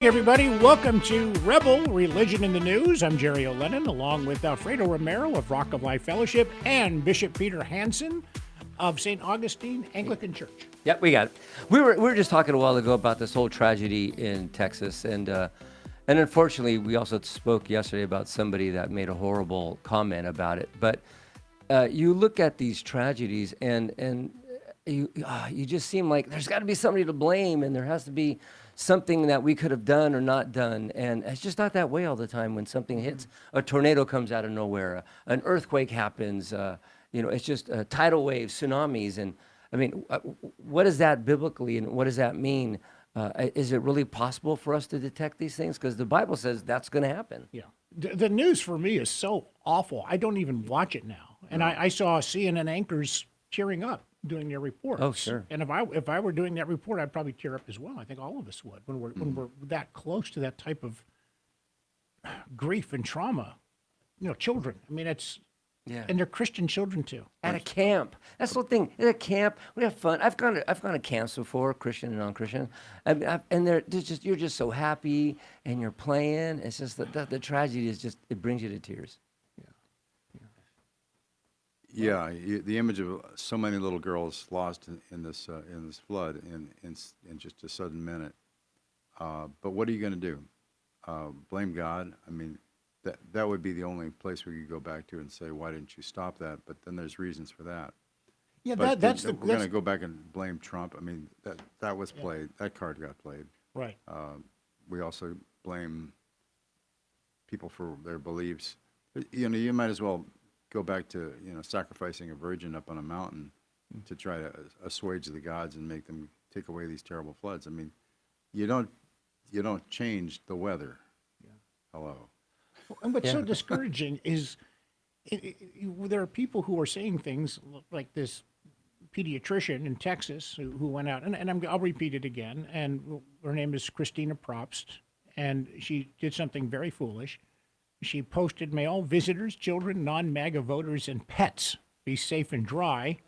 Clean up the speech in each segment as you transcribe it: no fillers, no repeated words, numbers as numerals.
Everybody, welcome to Rebel Religion in the News. I'm Jerry O'Lennon, along with Alfredo Romero of Rock of Life Fellowship and Bishop Peter Hansen of St. Augustine Anglican Church. Yep, we got it. We were just talking a while ago about this whole tragedy in Texas, and unfortunately, we also spoke yesterday about somebody that made a horrible comment about it. But you look at these tragedies, and you just seem like there's got to be somebody to blame, and there has to be something that we could have done or not done. And it's just not that way all the time when something hits. A tornado comes out of nowhere, an earthquake happens, it's just tidal waves, tsunamis. And I mean, what is that biblically, and what does that mean? Is it really possible for us to detect these things? Because the Bible says that's going to happen. Yeah. The news for me is so awful. I don't even watch it now. And I saw CNN anchors tearing up doing their reports. Oh, sure. And if I were doing that report, I'd probably tear up as well. I think all of us would when we're that close to that type of grief and trauma. Children. I mean, and they're Christian children too. At a camp. That's the thing. At a camp, we have fun. I've gone to camps before, Christian and non-Christian, and you're just so happy, and you're playing. It's just the tragedy is just, it brings you to tears. Yeah, the image of so many little girls lost in this flood in just a sudden minute. But what are you going to do? Blame God? I mean, that would be the only place we could go back to and say, why didn't you stop that? But then there's reasons for that. Yeah, we're going to go back and blame Trump. I mean, that was played. That card got played. Right. We also blame people for their beliefs. You might as well go back to sacrificing a virgin up on a mountain to try to assuage the gods and make them take away these terrible floods. I mean, you don't change the weather. Yeah. Hello. And what's so discouraging is there are people who are saying things like this pediatrician in Texas who went out, and I'll repeat it again, and her name is Christina Probst, and she did something very foolish. She posted, "May all visitors, children, non-MAGA voters, and pets be safe and dry,"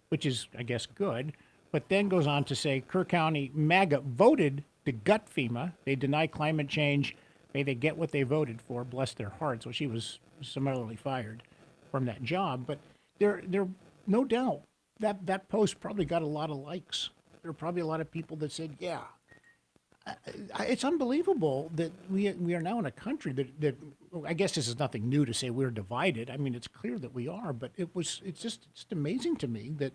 which is, I guess, good, but then goes on to say, "Kerr County MAGA voted to gut FEMA. They deny climate change. May they get what they voted for. Bless their hearts." Well, she was summarily fired from that job, but there no doubt that post probably got a lot of likes. There are probably a lot of people that said, yeah. It's unbelievable that we are now in a country that I guess this is nothing new to say we're divided. I mean, it's clear that we are, but it's just amazing to me that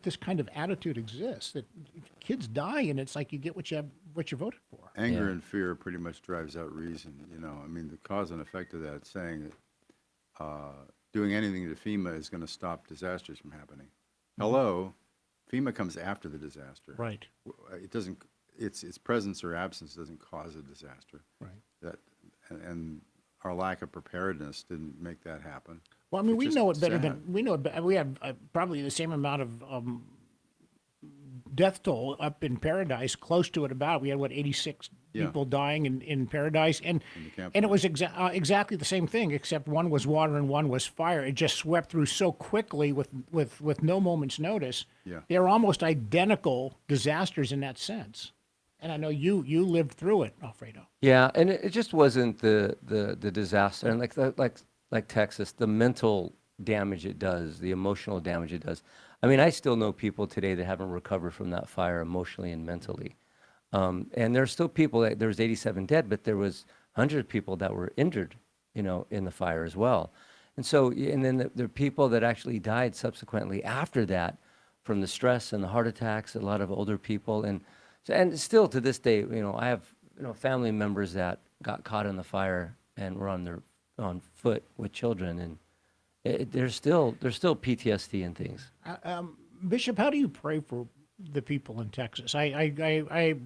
this kind of attitude exists, that kids die and it's like you get what you voted for. Anger and fear pretty much drives out reason. I mean, the cause and effect of that, saying that doing anything to FEMA is going to stop disasters from happening. Hello, FEMA comes after the disaster. Right. It doesn't. Its presence or absence doesn't cause a disaster. Right. And our lack of preparedness didn't make that happen. Well, I mean, we know it better than we know. We have probably the same amount of death toll up in Paradise, close to it. We had 86 people dying in Paradise, and it was exactly the same thing, except one was water and one was fire. It just swept through so quickly with no moment's notice. Yeah. They are almost identical disasters in that sense. And I know you lived through it, Alfredo. Yeah, and it just wasn't the disaster, and like Texas, the mental damage it does, the emotional damage it does. I mean, I still know people today that haven't recovered from that fire emotionally and mentally. And there's still people there was 87 dead, but there was hundreds of people that were injured, in the fire as well. And so, and then there are people that actually died subsequently after that from the stress and the heart attacks, a lot of older people. And still to this day, I have, family members that got caught in the fire and were on foot with children, and there's still PTSD and things. Bishop, how do you pray for the people in Texas? I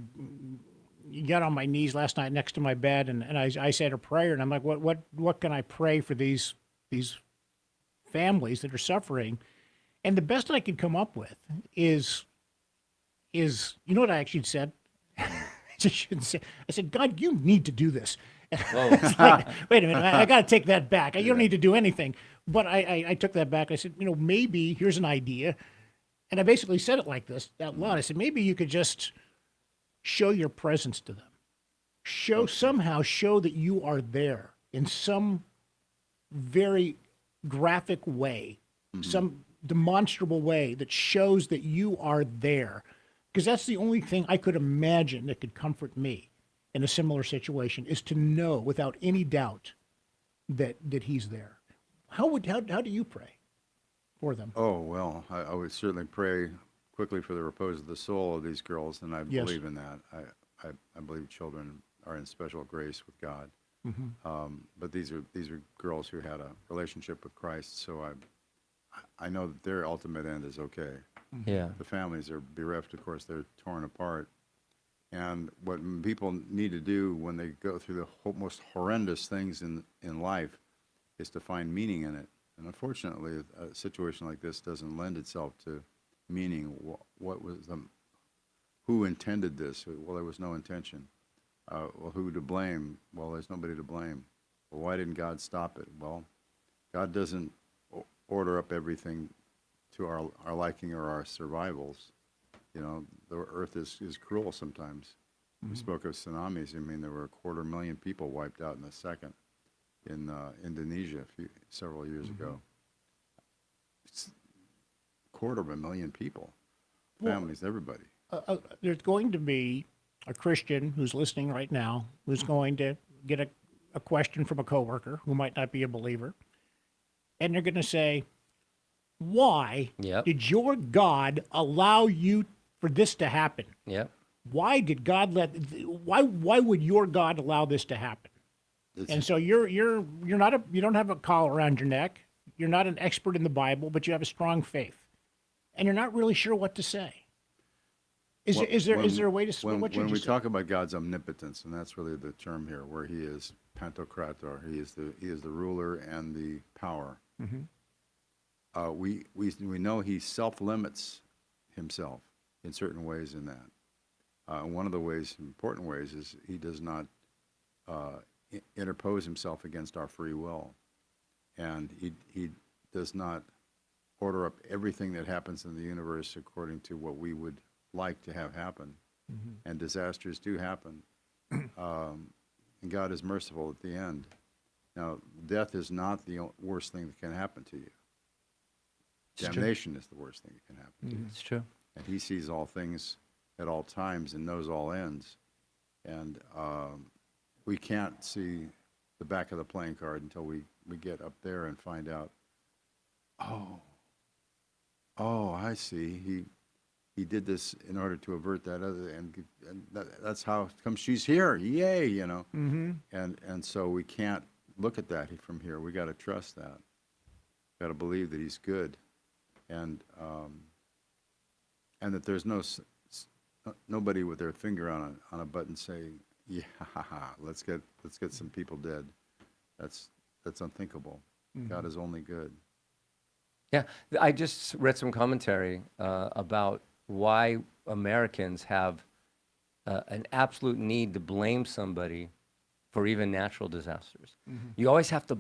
got on my knees last night next to my bed, and I said a prayer, and I'm like, what can I pray for these families that are suffering? And the best I could come up with is what I actually said? I said, God, you need to do this. It's like, wait a minute, I got to take that back. You don't need to do anything. But I took that back. I said, maybe here's an idea. And I basically said it like this out loud. I said, maybe you could just show your presence to them. Somehow show that you are there in some very graphic way, some demonstrable way that shows that you are there. Because that's the only thing I could imagine that could comfort me in a similar situation, is to know without any doubt that he's there. How do you pray for them? Oh, well, I would certainly pray quickly for the repose of the soul of these girls, and I Yes. believe in that. I believe children are in special grace with God. But these are girls who had a relationship with Christ, so I know that their ultimate end is okay. Yeah. The families are bereft, of course, they're torn apart. And what people need to do when they go through the most horrendous things in life is to find meaning in it. And unfortunately, a situation like this doesn't lend itself to meaning. Who intended this? Well, there was no intention. Well, who to blame? Well, there's nobody to blame. Well, why didn't God stop it? Well, God doesn't order up everything to our liking or our survivals. You know, the earth is cruel sometimes. We spoke of tsunamis. I mean, there were 250,000 people wiped out in a second in Indonesia several years ago. It's 250,000 people, families, everybody. There's going to be a Christian who's listening right now who's going to get a question from a coworker who might not be a believer, and they're going to say, why Yep. did your God allow you for this to happen? Yep. Why did God why would your God allow this to happen? And so you don't have a collar around your neck. You're not an expert in the Bible, but you have a strong faith, and you're not really sure what to say. Is there a way to when what you we just said? talk about God's omnipotence, and that's really the term here, where He is Pantocrator, He is the ruler and the power. We know He self-limits Himself in certain ways in that. One of the important ways, is He does not interpose Himself against our free will, and He does not order up everything that happens in the universe according to what we would like to have happen. And disasters do happen, and God is merciful at the end. Now, death is not the worst thing that can happen to you. Damnation is the worst thing that can happen to you. It's true. And He sees all things at all times and knows all ends. And we can't see the back of the playing card until we get up there and find out, oh, I see. He did this in order to avert that other, and that's how come she's here. Yay, you know. And so we can't look at that from here. We got to trust that. Got to believe that He's good, and that there's nobody with their finger on a button saying, yeah, let's get some people dead. That's unthinkable. God is only good. Yeah, I just read some commentary about why Americans have an absolute need to blame somebody for even natural disasters. You always have to,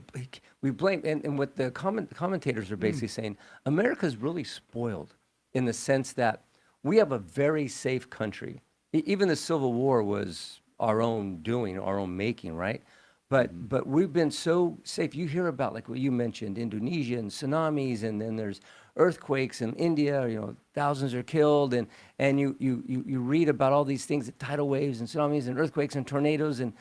we blame, and what the commentators are basically saying, America's really spoiled in the sense that we have a very safe country. Even the Civil War was our own doing, our own making, right? But we've been so safe. You hear about, like what you mentioned, Indonesia and tsunamis, and then there's earthquakes in India. You know, thousands are killed, and you read about all these things, tidal waves and tsunamis and earthquakes and tornadoes, and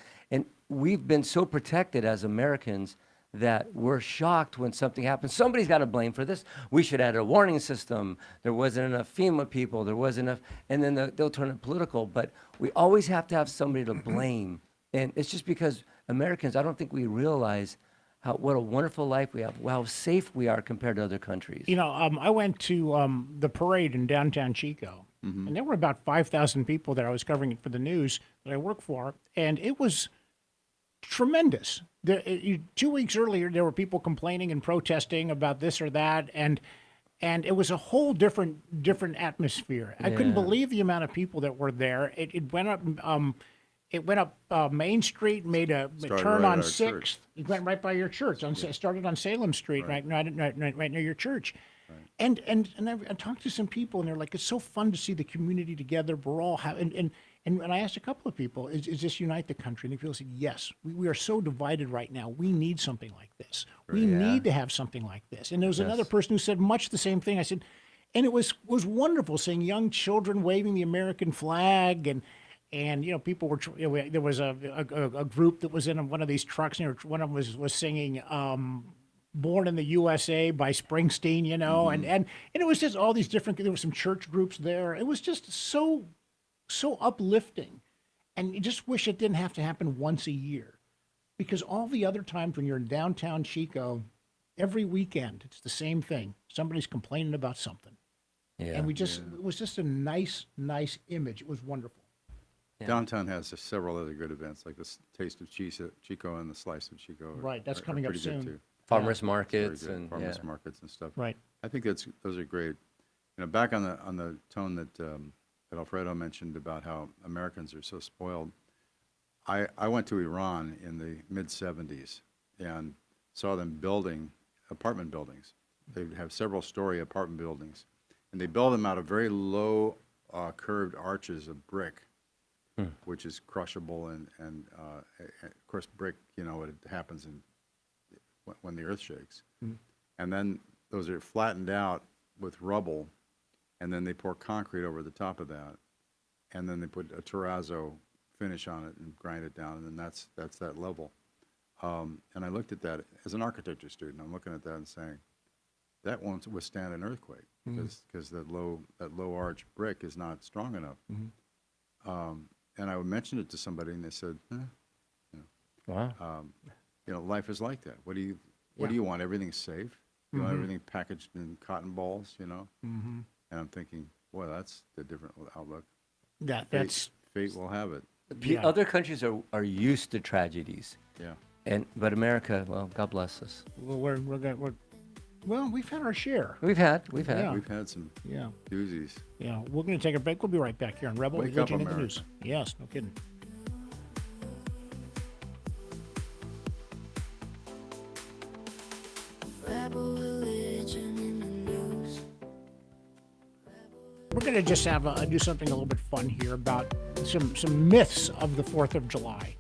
we've been so protected as Americans that we're shocked when something happens. Somebody's got to blame for this. We should add a warning system. There wasn't enough FEMA people. There wasn't enough, and then they'll turn it political. But we always have to have somebody to blame, and it's just because Americans, I don't think we realize what a wonderful life we have, how safe we are compared to other countries. You know, I went to the parade in downtown Chico, and there were about 5,000 people there. I was covering it for the news that I work for, and it was tremendous. 2 weeks earlier, there were people complaining and protesting about this or that, and it was a whole different atmosphere. I couldn't believe the amount of people that were there. It went up. It went up Main Street, made a turn right on at our 6th. church. It went right by your church. Started on Salem Street, right near your church. And I talked to some people, and they're like, it's so fun to see the community together. We're all and And I asked a couple of people, is this unite the country? And the people said, yes, we are so divided right now. We need something like this. We Yeah. need to have something like this. And there was another Yes. person who said much the same thing. I said, and it was wonderful seeing young children waving the American flag and people were there was a group that was in one of these trucks and one of them was singing Born in the USA by Springsteen, and it was just all these different, there were some church groups there. It was just so uplifting. And you just wish it didn't have to happen once a year, because all the other times when you're in downtown Chico, every weekend, it's the same thing. Somebody's complaining about something. Yeah. And it was just a nice image. It was wonderful. Yeah. Downtown has several other good events, like the Taste of Chico and the Slice of Chico. Right, that's are coming up pretty good, soon. too. Farmers Very markets good. and Farmers yeah. markets and stuff. Right. I think those are great. Back on the tone that Alfredo mentioned about how Americans are so spoiled. I went to Iran in the mid '70s and saw them building apartment buildings. They have several story apartment buildings, and they build them out of very low curved arches of brick, which is crushable and of course brick. It happens when the earth shakes. And then those are flattened out with rubble, and then they pour concrete over the top of that, and then they put a terrazzo finish on it and grind it down, and then that's that level. And I looked at that as an architecture student. I'm looking at that and saying, that won't withstand an earthquake because that low arch brick is not strong enough. And I would mention it to somebody, and they said, Wow. life is like that. What do you want? Everything safe? You want everything packaged in cotton balls? And I'm thinking, boy, that's the different outlook. That's Fate will have it. Yeah. Other countries are used to tragedies, Yeah. but America, well, God bless us. well, we've had our share. We've had. Yeah. We've had some Yeah. doozies. Yeah. We're going to take a break. We'll be right back here on Rebel Wake Religion up, in the America. News. Yes, no kidding. Rebel religion in the news. We're going to just do something a little bit fun here about some myths of the 4th of July.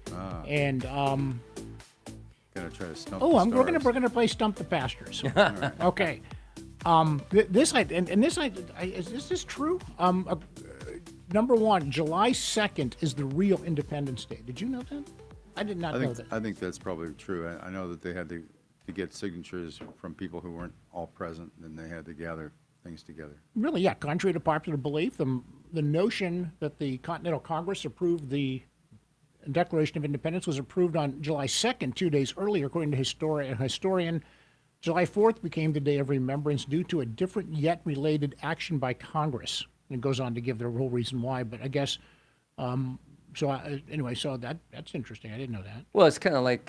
And Gonna try to stump. we're the gonna stars. play Stump the Pastors. Okay. Is this true? Number one, July 2nd is the real Independence Day. Did you know that? I did not know that. I think that's probably true. I know that they had to get signatures from people who weren't all present, and they had to gather things together. Really, yeah. Contrary to popular belief, the notion that the Continental Congress approved the Declaration of Independence was approved on July 2nd, 2 days earlier, according to a historian. July 4th became the day of remembrance due to a different yet related action by Congress. And it goes on to give the whole reason why, but I guess, anyway, so that's interesting. I didn't know that. Well, it's kind of like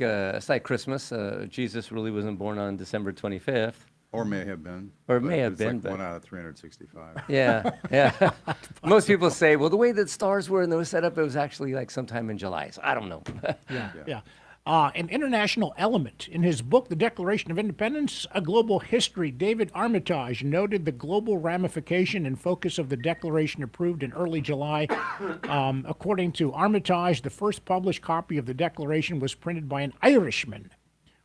Christmas. Jesus really wasn't born on December 25th. Or may have been. Or but may have it's like been, but- one out of 365. Yeah, yeah. Most people say, well, the way that stars were and they were set up, it was actually like sometime in July. So I don't know. Yeah. An international element. In his book, The Declaration of Independence, A Global History, David Armitage noted the global ramification and focus of the Declaration approved in early July. According to Armitage, the first published copy of the Declaration was printed by an Irishman,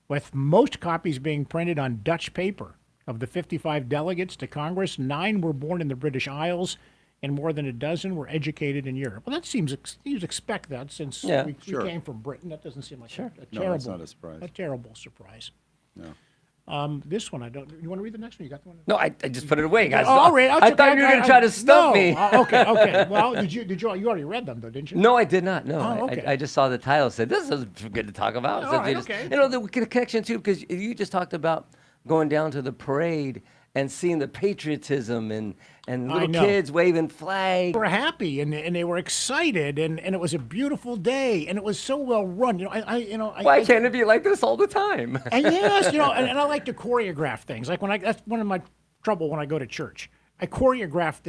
with most copies being printed on Dutch paper. Of the 55 delegates to Congress, 9 were born in the British Isles, and more than a dozen were educated in Europe. Well, that seems you'd expect that since Yeah, we sure. came from Britain. That doesn't seem like a No, terrible, that's not a surprise. a terrible surprise. No. This one I don't. You want to read the next one? You got the one? No, I just put it away, guys. Oh, all right. I thought you were going to try to stump me. Okay. Well, did you already read them though, didn't you? No, I did not. No, Oh, okay. I just saw the title. Said this is good to talk about. All So right, they just- okay. the connection too, because you just talked about going down to the parade and seeing the patriotism and little know. kids waving flags. They were happy and they were excited and it was a beautiful day and it was so well run. Why can't it be like this all the time? And yes, and I like to choreograph things. Like that's one of my trouble when I go to church. I choreograph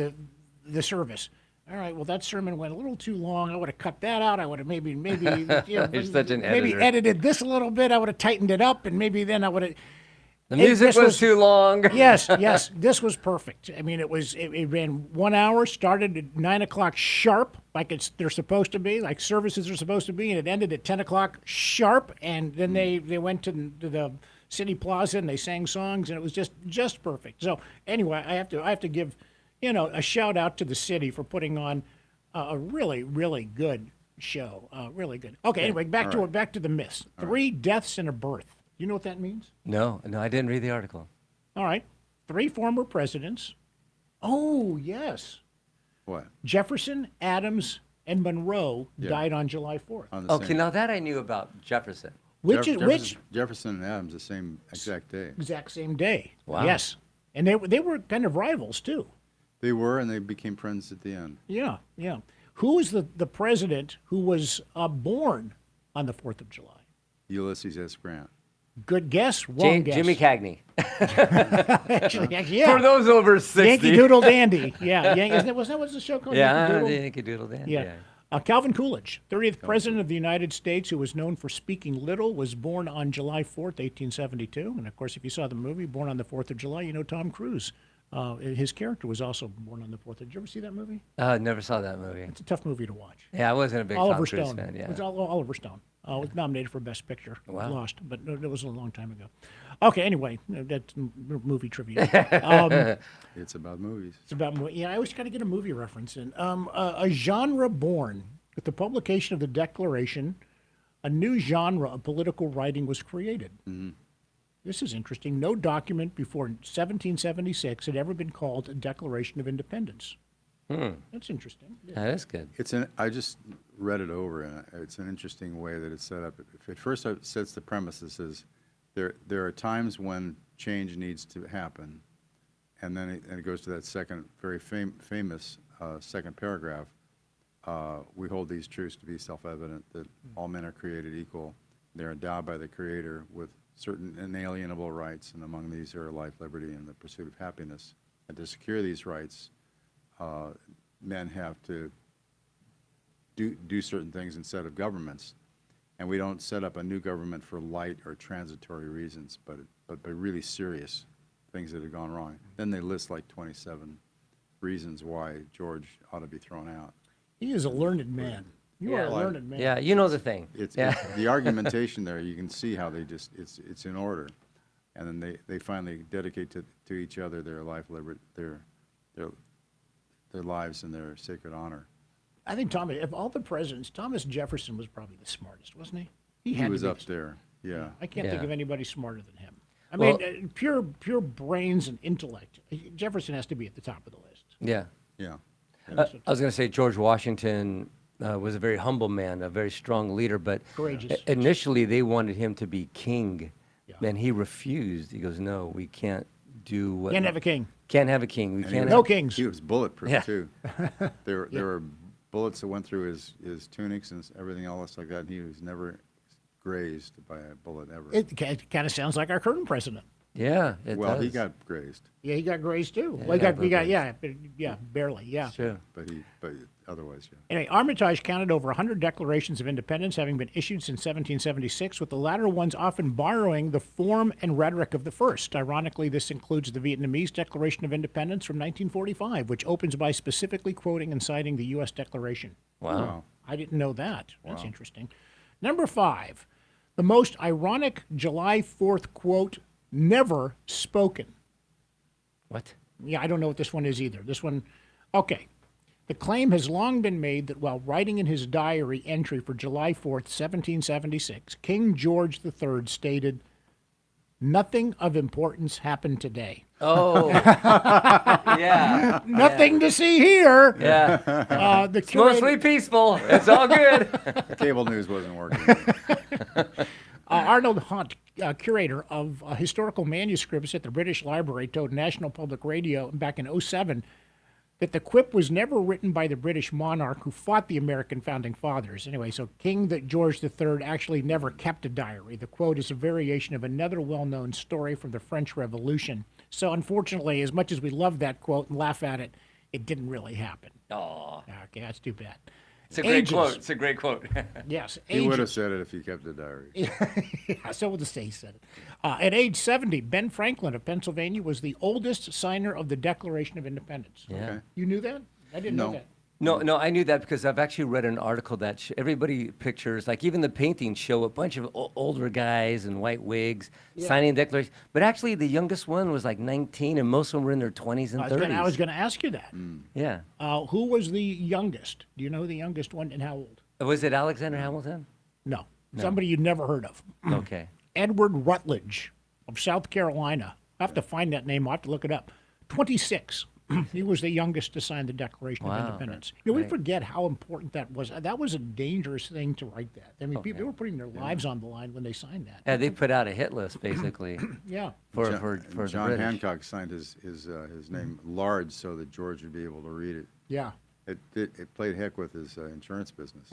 the service. All right, well, that sermon went a little too long. I would have cut that out. I would have maybe You're such an maybe editor. edited this a little bit. I would have tightened it up, and maybe then I would have. The music this was too long. Yes, yes, this was perfect. I mean, it ran 1 hour, started at 9 o'clock sharp, like they're supposed to be, like services are supposed to be, and it ended at 10 o'clock sharp. And then they went to the City Plaza and they sang songs, and it was just perfect. So anyway, I have to give, a shout out to the city for putting on a really, really good show. Really good. Okay, anyway, back to the myths. 3 deaths and a birth. You know what that means? No, I didn't read the article. All right. 3 former presidents. Oh, yes. What? Jefferson, Adams, and Monroe died on July 4th. On the Okay, same- now that I knew about Jefferson. Which Jefferson and Adams the same exact day. exact same day. Wow. Yes. And they were kind of rivals too. They were, and they became friends at the end. Yeah, yeah. Who was the president who was born on the 4th of July? Ulysses S. Grant. Good guess, wrong guess. Jimmy Cagney. actually, yeah. For those over 60. Yankee Doodle Dandy. Yeah, was that what the show called? Yeah, Yankee Doodle? Yankee Doodle Dandy. Yeah. Calvin Coolidge, 30th President of the United States, who was known for speaking little, was born on July 4th, 1872. And, of course, if you saw the movie, Born on the 4th of July, you know Tom Cruise. His character was also born on the 4th. Did you ever see that movie? Never saw that movie. It's a tough movie to watch. Yeah, I wasn't a big Oliver Tom Cruise Stone. fan. Yeah. It's Oliver Stone. It was nominated for Best Picture. Wow. Lost, but it was a long time ago. Okay, anyway, that's movie trivia. It's about movies. It's about I always got to get a movie reference in. A genre born with the publication of the Declaration, a new genre of political writing was created. Mm-hmm. This is interesting. No document before 1776 had ever been called a Declaration of Independence. That's interesting. That is good. I just read it over, and it's an interesting way that it's set up. At first, it sets the premise that says there are times when change needs to happen, and then it goes to that second very famous second paragraph. We hold these truths to be self-evident that all men are created equal. They're endowed by the Creator with certain inalienable rights, and among these are life, liberty, and the pursuit of happiness. And to secure these rights, men have to do certain things instead of governments. And we don't set up a new government for light or transitory reasons, but by really serious things that have gone wrong. Then they list like 27 reasons why George ought to be thrown out. He is a learned man. You are a learned man. Yeah, you know the thing. It's yeah. the argumentation there. You can see how they it's in order, and then they finally dedicate to each other their life, their lives and their sacred honor. I think of all the presidents, Thomas Jefferson was probably the smartest, wasn't he? He had to was be up there. Yeah. I can't think Yeah. of anybody smarter than him. I Well- mean, pure brains and intellect. Jefferson has to be at the top of the list. Yeah. Yeah. I was going to say George Washington was a very humble man, a very strong leader, but Courageous. Initially they wanted him to be king, Yeah. and he refused. He goes, "No, we can't do what. Can't have a king. Can't have a king. We And can't. No have, kings. He was bulletproof Yeah. too. There were bullets that went through his tunics and everything else like that. And he was never grazed by a bullet ever. It kind of sounds like our current president. Yeah, it Well, does. he got grazed, Yeah, he got grazed too. Yeah, Well, he got yeah, barely, yeah. It's true. but otherwise, yeah. Anyway, Armitage counted over 100 declarations of independence having been issued since 1776, with the latter ones often borrowing the form and rhetoric of the first. Ironically, this includes the Vietnamese Declaration of Independence from 1945, which opens by specifically quoting and citing the U.S. Declaration. Wow. I didn't know that. That's interesting. Number 5, the most ironic July 4th quote never spoken. What? Yeah, I don't know what this one is either. This one, okay. The claim has long been made that while writing in his diary entry for July 4th, 1776, King George III stated, "Nothing of importance happened today." Oh. yeah. Nothing to see here. Yeah. The It's mostly peaceful. It's all good. Cable news wasn't working. Arnold Hunt, curator of historical manuscripts at the British Library, told National Public Radio back in 2007 that the quip was never written by the British monarch who fought the American founding fathers. Anyway, so King George III actually never kept a diary. The quote is a variation of another well-known story from the French Revolution. So unfortunately, as much as we love that quote and laugh at it, it didn't really happen. Oh. Okay, that's too bad. It's a great Ages. quote. It's a great quote. Yes, He would have ages. said it if he kept the diary. Yeah, so would the state said it. At age 70, Ben Franklin of Pennsylvania was the oldest signer of the Declaration of Independence. Yeah. Okay. You knew that? I didn't know No. that. No, I knew that because I've actually read an article that everybody pictures, like even the paintings show a bunch of older guys in white wigs signing the Declaration. But actually, the youngest one was like 19, and most of them were in their 20s and 30s. I was going to ask you that. Yeah. Who was the youngest? Do you know the youngest one and how old? Was it Alexander Hamilton? No. Somebody you'd never heard of. Okay. Edward Rutledge of South Carolina. I have to find that name. I'll have to look it up. 26. He was the youngest to sign the Declaration of Wow. Independence. You know, we Right. forget how important that was. That was a dangerous thing to write that. I mean, people they were putting their lives on the line when they signed that. Yeah, they put out a hit list basically Yeah. for the John British. Hancock signed his name large so that George would be able to read it. Yeah. It played heck with his insurance business.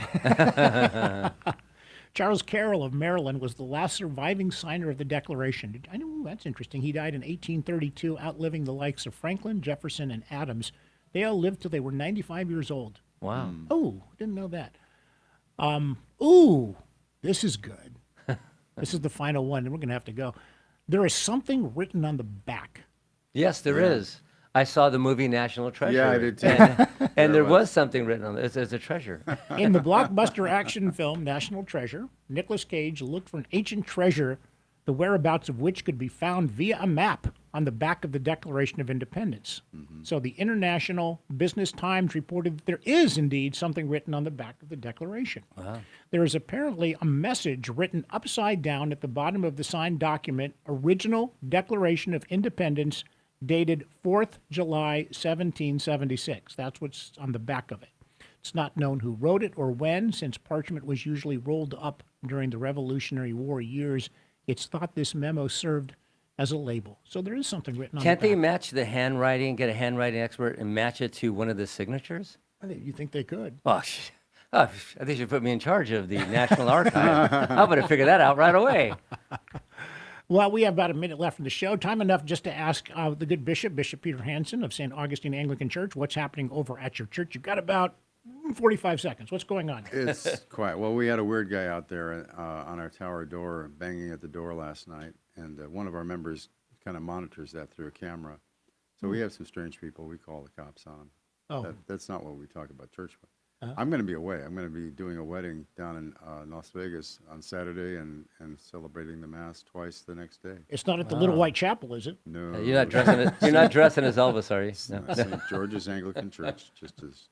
Charles Carroll of Maryland was the last surviving signer of the Declaration. I know that's interesting. He died in 1832, outliving the likes of Franklin, Jefferson, and Adams. They all lived till they were 95 years old. Wow. Oh, didn't know that. Ooh, this is good. This is the final one, and we're going to have to go. There is something written on the back. Yes, there is. I saw the movie National Treasure. Yeah, I did too. And there was something written on it. It's a treasure. In the blockbuster action film National Treasure, Nicolas Cage looked for an ancient treasure, the whereabouts of which could be found via a map on the back of the Declaration of Independence. So the International Business Times reported that there is indeed something written on the back of the Declaration. Wow. There is apparently a message written upside down at the bottom of the signed document, Original Declaration of Independence, dated 4th July, 1776. That's what's on the back of it. It's not known who wrote it or when, since parchment was usually rolled up during the Revolutionary War years. It's thought this memo served as a label. So there is something written on Can't the they back. match the handwriting, get a handwriting expert and match it to one of the signatures? You think they could? Oh, I think they should put me in charge of the National Archive. I would have figured that out right away. Well, we have about a minute left in the show. Time enough just to ask the good bishop, Bishop Peter Hansen of St. Augustine Anglican Church, what's happening over at your church. You've got about 45 seconds. What's going on? It's quiet. Well, we had a weird guy out there on our tower door banging at the door last night, and one of our members kind of monitors that through a camera. So we have some strange people. We call the cops on them. Oh. That's not what we talk about church with. I'm going to be away. I'm going to be doing a wedding down in Las Vegas on Saturday and celebrating the Mass twice the next day. It's not at the Little White Chapel, is it? No, You're not dressing it. You're not dressing as Elvis, are you? No. St. George's Anglican Church, just as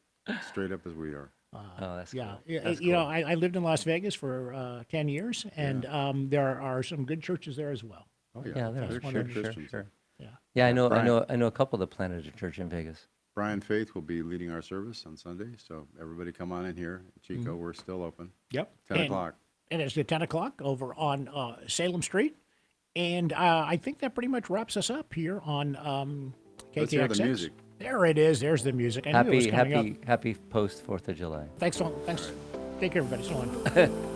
straight up as we are. Oh, that's Yeah, cool. That's you know, cool. I lived in Las Vegas for 10 years, and there are some good churches there as well. Oh Yeah, they're there one sure, of the sure, Christians. sure. Yeah. Yeah, I know Brian. a couple that planted a church in Vegas. Brian Faith will be leading our service on Sunday, so everybody come on in here. Chico, we're still open. Yep. 10 And- o'clock. And it's at 10 o'clock over on Salem Street. And I think that pretty much wraps us up here on KKXX. Let's hear the music. There it is. There's the music. I knew it was coming up. Happy post 4th of July. Thanks. Take care, everybody. So long.